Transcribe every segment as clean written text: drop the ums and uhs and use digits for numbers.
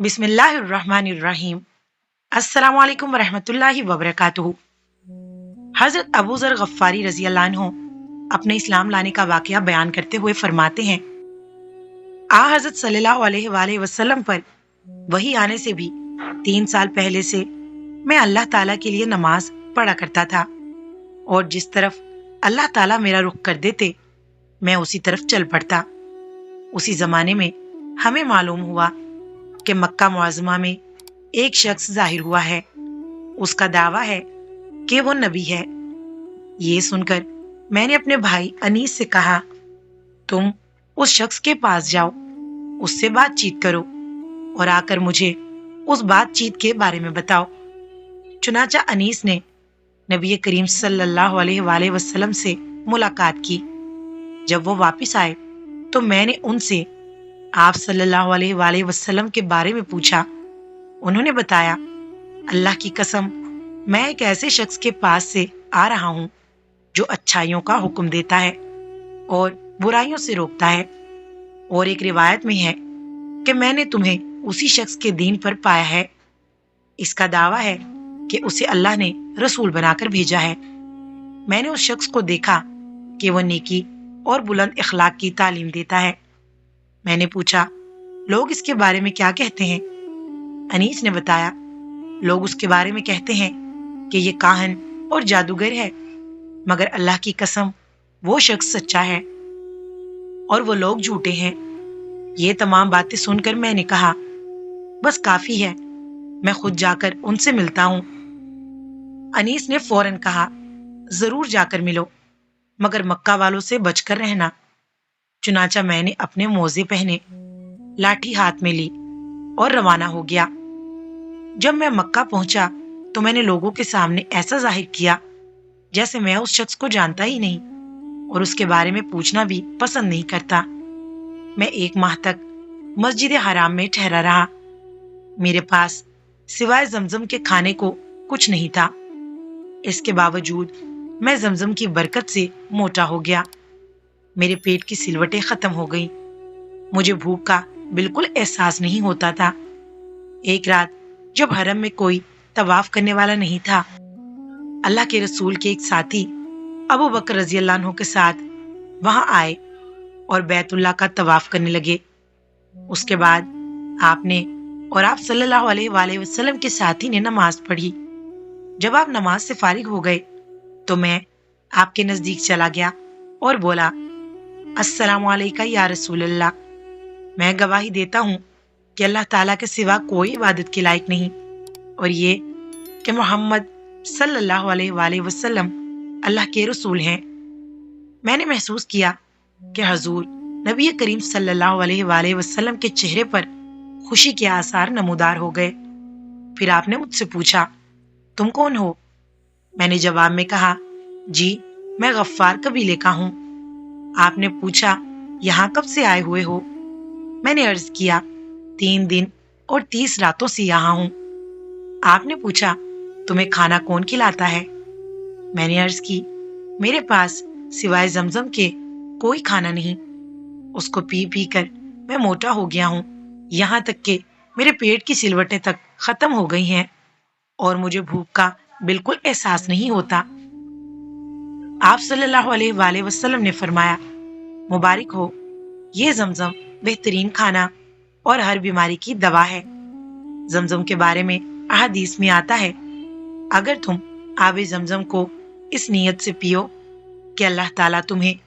बिस्मिल्लाहिर्रहमानिर्रहीम। अस्सलाम वालेकुम वरहमतुल्लाहि वबरकातुहू। हजरत अबू जर गफ्फारी रजी अल्लाह अन्हु अपने इस्लाम लाने का वाकया बयान करते हुए फरमाते हैं, आ हजरत सल्लल्लाहु अलैहि वसल्लम पर वही आने से भी 3 साल पहले से मैं अल्लाह ताला के लिए नमाज पढ़ा करता था, और जिस तरफ अल्लाह ताला मेरा रुख कर देते मैं उसी तरफ चल पड़ता। उसी जमाने में हमें मालूम हुआ कि मक्का मुअज़्ज़मा में एक शख्स जाहिर हुआ है। उसका दावा है कि वो नबी है। ये सुनकर मैंने अपने भाई अनीस से कहा, तुम उस शख्स के पास जाओ, उससे बातचीत करो और आकर मुझे उस बातचीत के बारे में बताओ। चुनाचा अनीस ने नबी करीम सल्लल्लाहु अलैहि वसल्लम से मुलाकात की। जब वो वापस आए तो मैंने उनसे आप सल्लल्लाहु अलैहि वसल्लम के बारे में पूछा। उन्होंने बताया, अल्लाह की कसम, मैं एक ऐसे शख्स के पास से आ रहा हूँ जो अच्छाइयों का हुक्म देता है और बुराइयों से रोकता है। और एक रिवायत में है कि मैंने तुम्हें उसी शख्स के दीन पर पाया है। इसका दावा है कि उसे अल्लाह ने रसूल बनाकर भेजा है। मैंने उस शख्स को देखा कि वह नेकी और बुलंद इखलाक की तालीम देता है। मैंने पूछा, लोग इसके बारे में क्या कहते हैं? अनीस ने बताया, लोग उसके बारे में कहते हैं कि ये काहन और जादूगर है, मगर अल्लाह की कसम वो शख्स सच्चा है और वो लोग झूठे हैं। ये तमाम बातें सुनकर मैंने कहा, बस काफी है, मैं खुद जाकर उनसे मिलता हूँ। अनीस ने फौरन कहा, जरूर जाकर मिलो, मगर मक्का वालों से बचकर रहना। चुनाचा मैंने अपने मोजे पहने, लाठी हाथ में ली और रवाना हो गया। जब मैं मक्का पहुंचा तो मैंने लोगों के सामने ऐसा जाहिर किया जैसे मैं उस शख्स को जानता ही नहीं और उसके बारे में पूछना भी पसंद नहीं करता। मैं 1 माह तक मस्जिद हराम में ठहरा रहा। मेरे पास सिवाय जमजम के खाने को कुछ नहीं था। इसके बावजूद मैं जमजम की बरकत से मोटा हो गया। मेरे पेट की सिलवटें खत्म हो गईं। मुझे भूख का बिल्कुल एहसास नहीं होता था। एक रात जब हरम में कोई तवाफ करने वाला नहीं था, अल्लाह के रसूल के एक साथी अबू बकर रजी अल्लाह अन्हु के साथ वहां आए और बैतुल्लाह का तवाफ करने लगे। उसके बाद आपने और आप सल्लल्लाहु अलैहि वसल्लम के साथी ने नमाज पढ़ी। जब आप नमाज से फारिग हो गए तो मैं आपके नजदीक चला गया और बोला, अस्सलामु अलैका या रसूल अल्लाह। मैं गवाही देता हूँ कि अल्लाह ताला के सिवा कोई इबादत के लायक नहीं, और ये कि मोहम्मद सल्लल्लाहु अलैहि वसल्लम अल्लाह के रसूल हैं। मैंने महसूस किया कि हजूर नबी करीम सल्लल्लाहु अलैहि वसल्लम के चेहरे पर खुशी के आसार नमूदार हो गए। फिर आपने मुझसे पूछा, तुम कौन हो? मैंने जवाब में कहा, जी मैं गफ्फार कबीले का हूँ। आपने पूछा, यहाँ कब से आए हुए हो? मैंने अर्ज किया, 3 दिन और 30 रातों से यहाँ हूँ। आपने पूछा, तुम्हें खाना कौन खिलाता है? मैंने अर्ज की, मेरे पास सिवाय जमजम के कोई खाना नहीं। उसको पी पी कर मैं मोटा हो गया हूँ, यहाँ तक कि मेरे पेट की सिलवटें तक खत्म हो गई हैं और मुझे भूख का बिल्कुल एहसास नहीं होता। आप सल्लल्लाहु अलैहि वसल्लम ने फरमाया, मुबारक हो, ये जमजम बेहतरीन खाना और हर बीमारी की दवा है। जमजम के बारे में अहादीस में आता है, अगर तुम आबे जमजम को इस नीयत से पियो कि अल्लाह ताला तुम्हें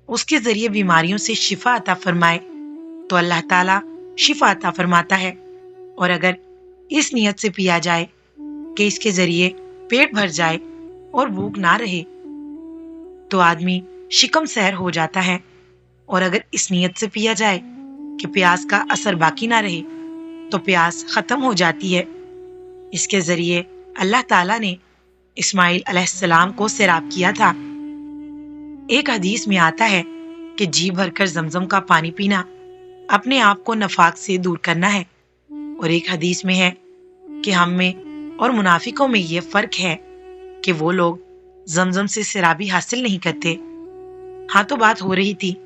उसके जरिए बीमारियों से शिफा अता फरमाए, तो अल्लाह ताला शिफा अता फरमाता है। और अगर इस नीयत से पिया जाए कि इसके जरिए पेट भर जाए और भूख ना रहे, तो आदमी शिकम सैर हो जाता है। और अगर इस नीयत से पिया जाए कि प्यास का असर बाकी ना रहे, तो प्यास खत्म हो जाती है। इसके जरिए अल्लाह ताला ने इस्माइल अलैहिस्सलाम को सैराब किया था। एक हदीस में आता है कि जी भरकर जमजम का पानी पीना अपने आप को नफाक से दूर करना है। और एक हदीस में है कि हम में और मुनाफिकों में ये फर्क है कि वो लोग जमजम से सैराबी हासिल नहीं करते। हाँ, तो बात हो रही थी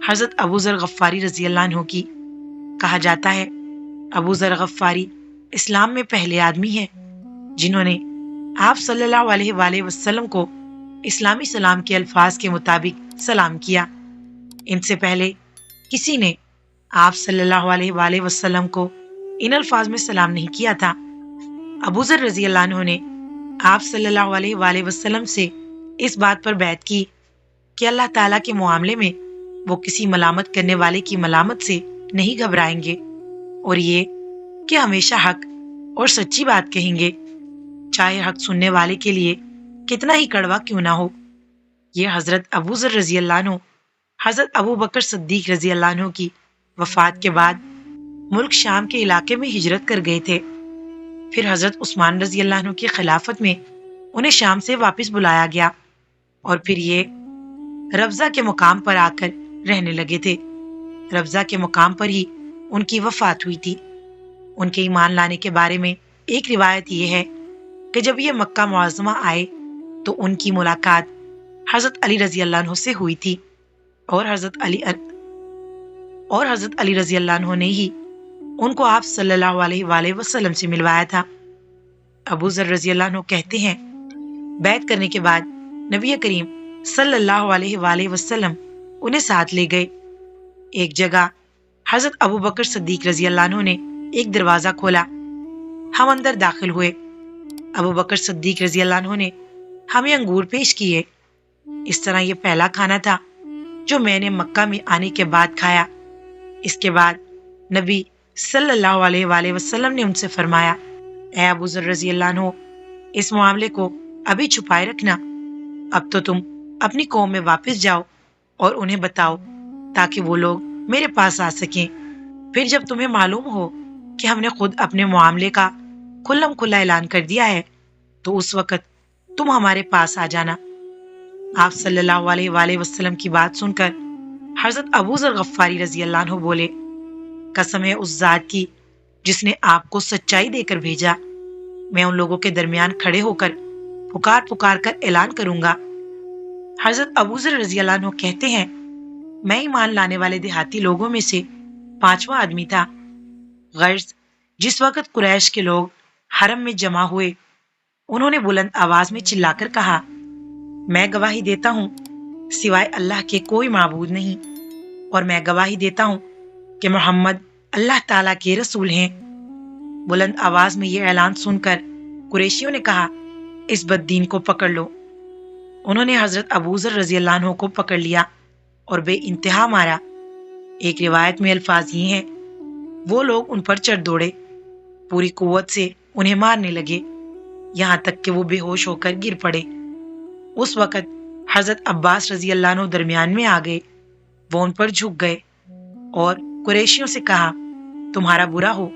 हजरत अबू जर गफ्फारी रजी अल्लाह अन्हु की। कहा जाता है ابو ذر غفاری اسلام میں پہلے آدمی ہیں جنہوں نے آپ صلی اللہ علیہ وآلہ وسلم کو اسلامی سلام کے الفاظ کے مطابق سلام کیا۔ ان سے پہلے کسی نے آپ صلی اللہ علیہ وآلہ وسلم کو ان الفاظ میں سلام نہیں کیا تھا۔ ابو ذر رضی اللہ عنہ نے آپ صلی اللہ علیہ وآلہ وسلم سے اس بات پر بیعت کی کہ اللہ تعالیٰ کے معاملے میں وہ کسی ملامت کرنے والے کی ملامت سے نہیں گھبرائیں گے، اور یہ کہ ہمیشہ حق اور سچی بات کہیں گے، چاہے حق سننے والے کے لیے کتنا ہی کڑوا کیوں نہ ہو۔ یہ حضرت ابو ذر رضی اللہ عنہ حضرت ابو بکر صدیق رضی اللہ عنہ کی وفات کے بعد ملک شام کے علاقے میں ہجرت کر گئے تھے۔ پھر حضرت عثمان رضی اللہ عنہ کی خلافت میں انہیں شام سے واپس بلایا گیا، اور پھر یہ ربضہ کے مقام پر آ کر رہنے لگے تھے۔ ربضہ کے مقام پر ہی ان کی وفات ہوئی تھی۔ ان کے ایمان لانے کے بارے میں ایک روایت یہ ہے کہ جب یہ مکہ معظمہ آئے تو ان کی ملاقات حضرت علی رضی اللہ عنہ سے ہوئی تھی، اور حضرت علی رضی اللہ عنہ نے ہی ان کو آپ صلی اللہ علیہ وآلہ وسلم سے ملوایا تھا۔ ابو ذر رضی اللہ عنہ کہتے ہیں، بیعت کرنے کے بعد نبی کریم صلی اللہ علیہ وآلہ وسلم انہیں ساتھ لے گئے۔ ایک جگہ حضرت ابو بکر صدیق رضی اللہ عنہ نے ایک دروازہ کھولا، ہم اندر داخل ہوئے۔ ابو بکر صدیق رضی اللہ عنہ نے ہمیں انگور پیش کیے۔ اس طرح یہ پہلا کھانا تھا جو میں نے مکہ میں آنے کے بعد کھایا۔ اس کے بعد نبی صلی اللہ علیہ وآلہ وسلم نے ان سے فرمایا، اے ابو ذر رضی اللہ عنہ، اس معاملے کو ابھی چھپائے رکھنا، اب تو تم اپنی قوم میں واپس جاؤ اور انہیں بتاؤ تاکہ وہ لوگ میرے پاس آ سکیں۔ پھر جب تمہیں معلوم ہو کہ ہم نے خود اپنے معاملے کا کھلم کھلا اعلان کر دیا ہے تو اس وقت تم ہمارے پاس آ جانا۔ آپ صلی اللہ علیہ وآلہ وسلم کی بات سن کر حضرت ابو ذر غفاری رضی اللہ عنہ بولے، قسم ہے اس ذات کی جس نے آپ کو سچائی دے کر بھیجا، میں ان لوگوں کے درمیان کھڑے ہو کر پکار کر اعلان کروں گا۔ حضرت ابو ذر رضی اللہ عنہ کہتے ہیں، میں ایمان لانے والے دیہاتی لوگوں میں سے 5واں آدمی تھا۔ غرض جس وقت قریش کے لوگ حرم میں جمع ہوئے، انہوں نے بلند آواز میں چلا کر کہا، میں گواہی دیتا ہوں سوائے اللہ کے کوئی معبود نہیں، اور میں گواہی دیتا ہوں کہ محمد اللہ تعالیٰ کے رسول ہیں۔ بلند آواز میں یہ اعلان سن کر قریشیوں نے کہا، اس بددین کو پکڑ لو۔ انہوں نے حضرت ابو ذر رضی اللہ عنہ کو پکڑ لیا اور بے انتہا مارا۔ ایک روایت میں الفاظ یہ ہیں، وہ لوگ ان پر چڑھ دوڑے، پوری قوت سے انہیں مارنے لگے، یہاں تک کہ وہ بے ہوش ہو کر گر پڑے۔ اس وقت حضرت عباس رضی اللہ عنہ درمیان میں آ گئے، وہ ان پر جھک گئے اور قریشیوں سے کہا، تمہارا برا ہو،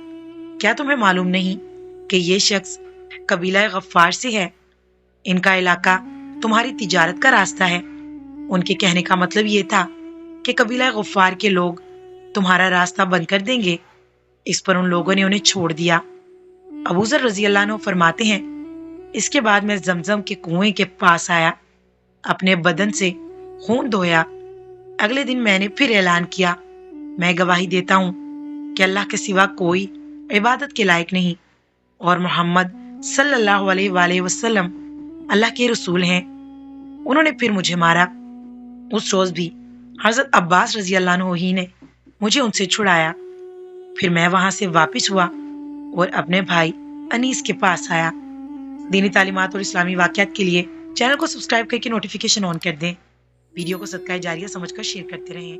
کیا تمہیں معلوم نہیں کہ یہ شخص قبیلہ غفار سے ہے؟ ان کا علاقہ تمہاری تجارت کا راستہ ہے۔ ان کے کہنے کا مطلب یہ تھا کہ قبیلہ غفار کے لوگ تمہارا راستہ بند کر دیں گے۔ اس پر ان لوگوں نے انہیں چھوڑ دیا۔ ابو ذر رضی اللہ عنہ فرماتے ہیں، اس کے بعد میں زمزم کے کنویں کے پاس آیا، اپنے بدن سے خون دھویا۔ اگلے دن میں نے پھر اعلان کیا، میں گواہی دیتا ہوں کہ اللہ کے سوا کوئی عبادت کے لائق نہیں، اور محمد صلی اللہ علیہ وآلہ وسلم اللہ کے رسول ہیں۔ انہوں نے پھر مجھے مارا۔ اس روز بھی حضرت عباس رضی اللہ عنہ ہی نے مجھے ان سے چھڑایا۔ پھر میں وہاں سے واپس ہوا اور اپنے بھائی انیس کے پاس آیا۔ دینی تعلیمات اور اسلامی واقعات کے لیے چینل کو سبسکرائب کر کے نوٹیفیکیشن آن کر دیں۔ ویڈیو کو صدقہ جاریہ سمجھ کر شیئر کرتے رہیں۔